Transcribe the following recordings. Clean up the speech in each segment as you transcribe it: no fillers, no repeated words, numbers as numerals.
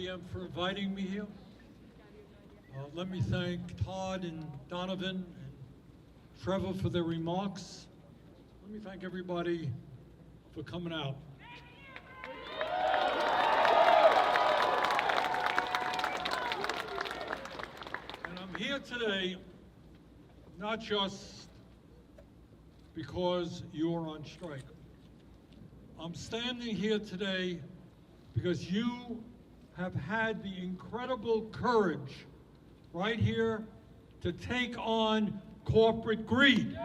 again for inviting me here. Let me thank Todd and Donovan and Trevor for their remarks. Let me thank everybody for coming out. And I'm here today not just because you're on strike. I'm standing here today because you have had the incredible courage right here to take on corporate greed.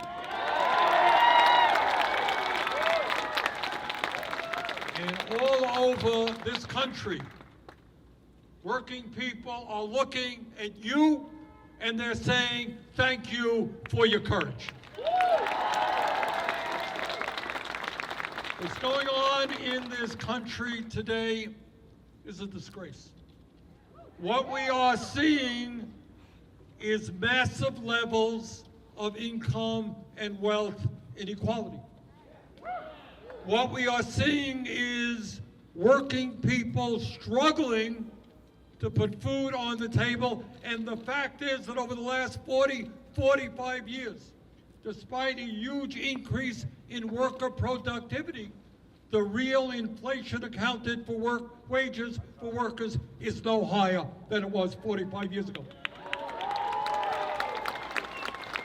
And all over this country, working people are looking at you and they're saying, thank you for your courage. What's going on in this country today is a disgrace. What we are seeing is massive levels of income and wealth inequality. What we are seeing is working people struggling to put food on the table, and the fact is that over the last 45 years, despite a huge increase in worker productivity, the real inflation accounted for wages for workers is no higher than it was 45 years ago.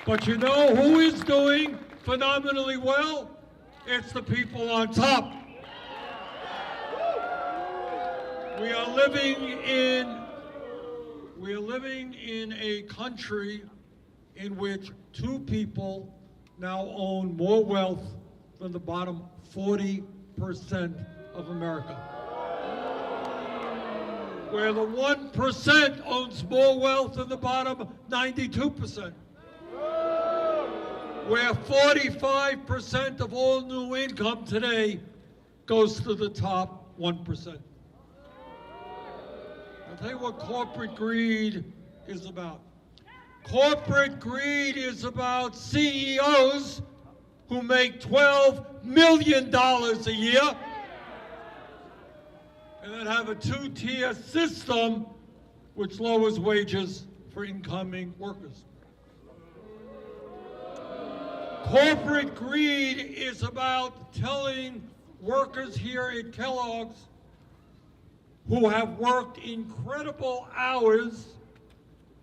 But you know who is doing phenomenally well? It's the people on top. We are living in a country in which two people now own more wealth than the bottom 40% of America. Where the 1% owns more wealth than the bottom 92%. Where 45% of all new income today goes to the top 1%. I'll tell you what corporate greed is about. Corporate greed is about CEOs who make $12 million a year and then have a two-tier system which lowers wages for incoming workers. Corporate greed is about telling workers here at Kellogg's who have worked incredible hours,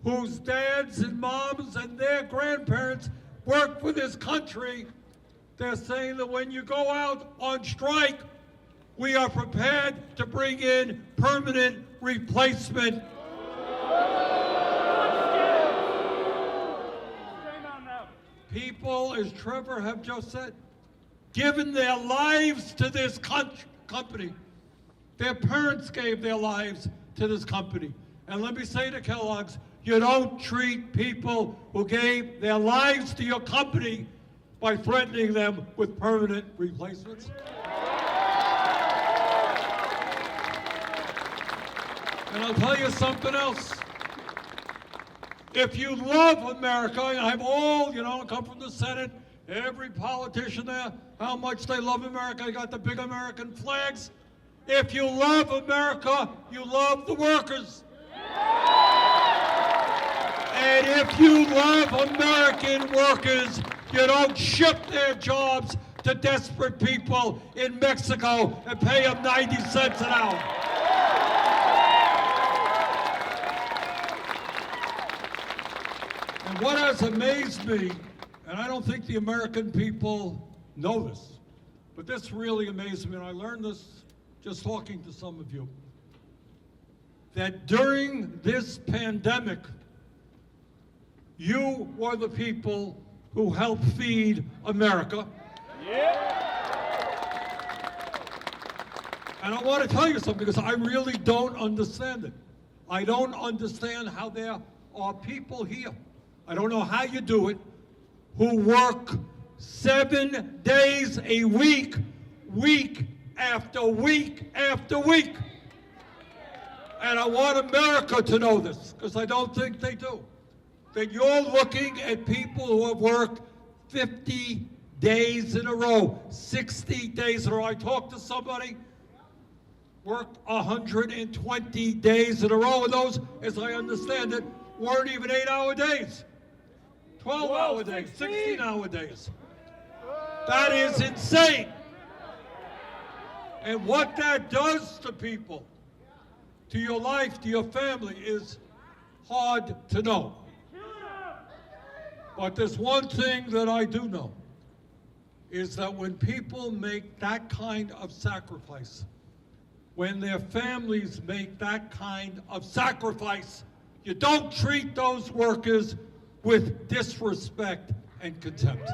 whose dads and moms and their grandparents worked for this country. They're saying that when you go out on strike, we are prepared to bring in permanent replacement. People, as Trevor have just said, given their lives to this company. Their parents gave their lives to this company. And let me say to Kellogg's, you don't treat people who gave their lives to your company by threatening them with permanent replacements. And I'll tell you something else. If you love America, and I've all, come from the Senate, every politician there, how much they love America, they got the big American flags. If you love America, you love the workers. And if you love American workers, you don't ship their jobs to desperate people in Mexico and pay them 90 cents an hour. And what has amazed me, and I don't think the American people know this, but this really amazed me, and I learned this just talking to some of you, that during this pandemic, you were the people who helped feed America. Yeah. And I want to tell you something, because I really don't understand it. I don't understand how there are people here, I don't know how you do it, who work 7 days a week, week after week after week. And I want America to know this, because I don't think they do. That you're looking at people who have worked 50 days in a row, 60 days in a row. I talked to somebody work 120 days in a row, and those, as I understand it, weren't even 8-hour days. 12-hour days, 16-hour days. That is insane. And what that does to people, to your life, to your family, is hard to know. But there's one thing that I do know, is that when people make that kind of sacrifice, when their families make that kind of sacrifice, you don't treat those workers with disrespect and contempt.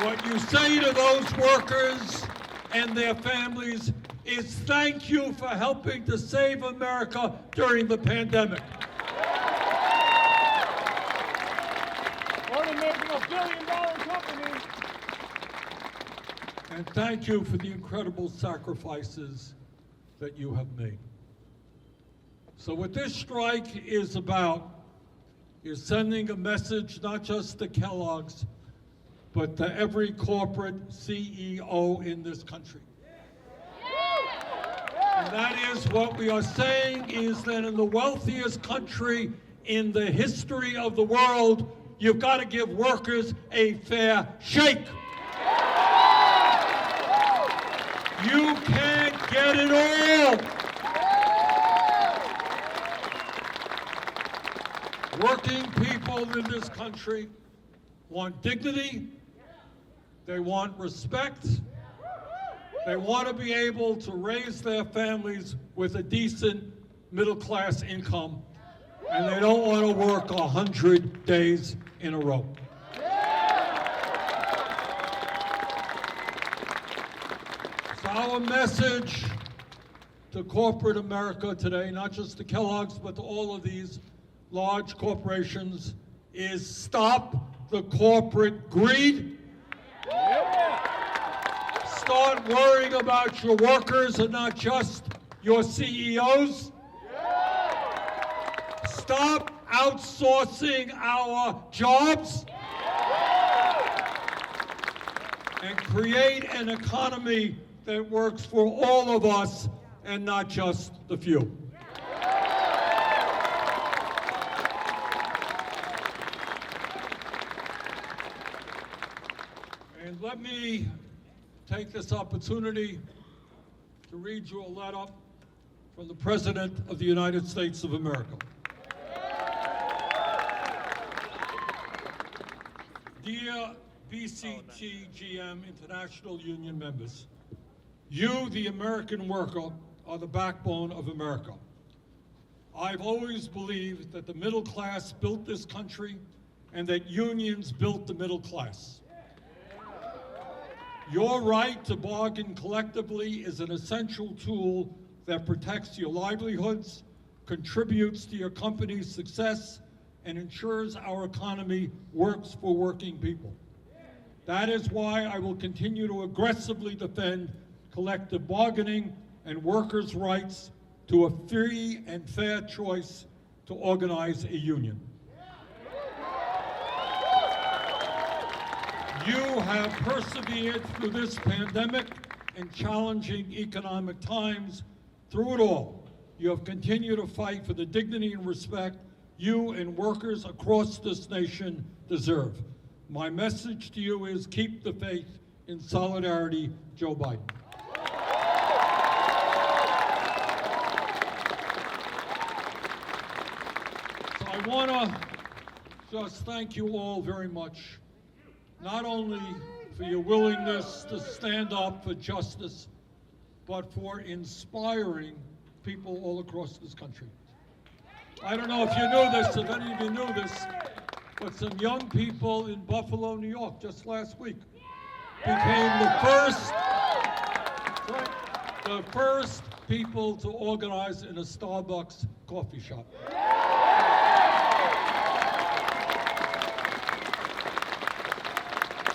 What you say to those workers and their families is thank you for helping to save America during the pandemic. Or to making a billion-dollar company. And thank you for the incredible sacrifices that you have made. So what this strike is about is sending a message not just to Kellogg's, but to every corporate CEO in this country. And that is what we are saying is that in the wealthiest country in the history of the world, you've got to give workers a fair shake. You can't get it all. Working people in this country want dignity, they want respect, they want to be able to raise their families with a decent middle-class income, and they don't want to work 100 days in a row. So our message to corporate America today, not just to Kellogg's, but to all of these large corporations, is stop the corporate greed. Start worrying about your workers and not just your CEOs. Stop outsourcing our jobs and create an economy that works for all of us and not just the few. And let me take this opportunity to read you a letter from the President of the United States of America. Dear VCTGM International Union members, you, the American worker, are the backbone of America. I've always believed that the middle class built this country and that unions built the middle class. Your right to bargain collectively is an essential tool that protects your livelihoods, contributes to your company's success, and ensures our economy works for working people. That is why I will continue to aggressively defend collective bargaining and workers' rights to a free and fair choice to organize a union. You have persevered through this pandemic and challenging economic times. Through it all, you have continued to fight for the dignity and respect you and workers across this nation deserve. My message to you is keep the faith. In solidarity, Joe Biden. So I want to just thank you all very much, not only for your willingness to stand up for justice, but for inspiring people all across this country. I don't know if you knew this, if any of you knew this, but some young people in Buffalo, New York, just last week, became the first people to organize in a Starbucks coffee shop.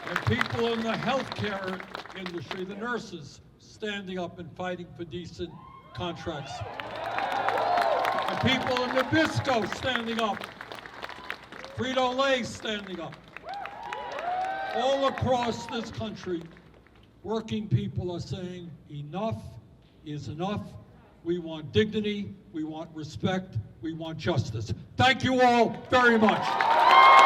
And people in the healthcare industry, the nurses, standing up and fighting for decent contracts. And people in Nabisco standing up. Frito-Lay standing up. all across this country, working people are saying enough is enough. We want dignity, we want respect, we want justice. Thank you all very much.